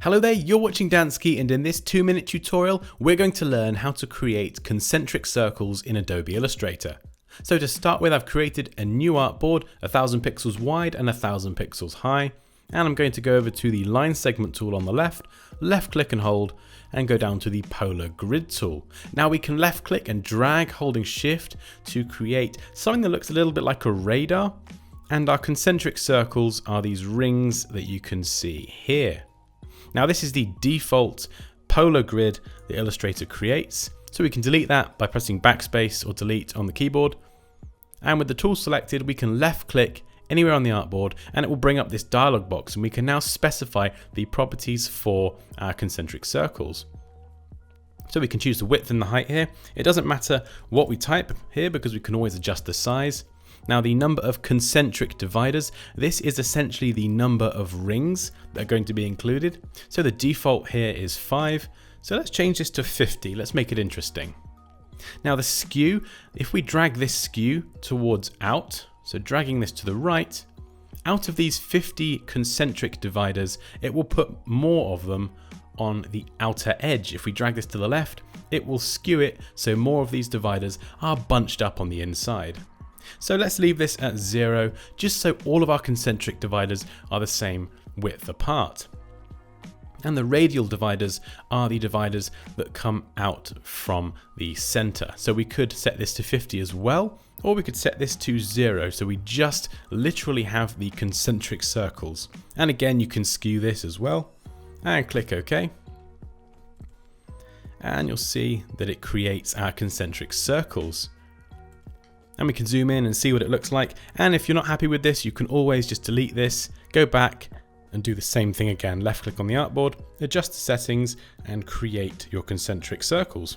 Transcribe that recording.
Hello there, you're watching Dansky, and in this 2-minute tutorial we're going to learn how to create concentric circles in Adobe Illustrator. So to start with, I've created a new artboard 1000 pixels wide and 1000 pixels high, and I'm going to go over to the line segment tool on the left click and hold, and go down to the polar grid tool. Now we can left click and drag holding shift to create something that looks a little bit like a radar, and our concentric circles are these rings that you can see here. Now this is the default polar grid the Illustrator creates, so we can delete that by pressing backspace or delete on the keyboard. And with the tool selected, we can left click anywhere on the artboard and it will bring up this dialog box, and we can now specify the properties for our concentric circles. So we can choose the width and the height here. It doesn't matter what we type here because we can always adjust the size. Now the number of concentric dividers, this is essentially the number of rings that are going to be included. So the default here is 5. So let's change this to 50. Let's make it interesting. Now the skew, if we drag this skew towards out, so dragging this to the right, out of these 50 concentric dividers, it will put more of them on the outer edge. If we drag this to the left, it will skew it so more of these dividers are bunched up on the inside. So let's leave this at 0, just so all of our concentric dividers are the same width apart. And the radial dividers are the dividers that come out from the center. So we could set this to 50 as well, or we could set this to 0, so we just literally have the concentric circles. And again, you can skew this as well, and click OK. And you'll see that it creates our concentric circles. And we can zoom in and see what it looks like. And if you're not happy with this, you can always just delete this, go back and do the same thing again. Left click on the artboard, adjust the settings and create your concentric circles.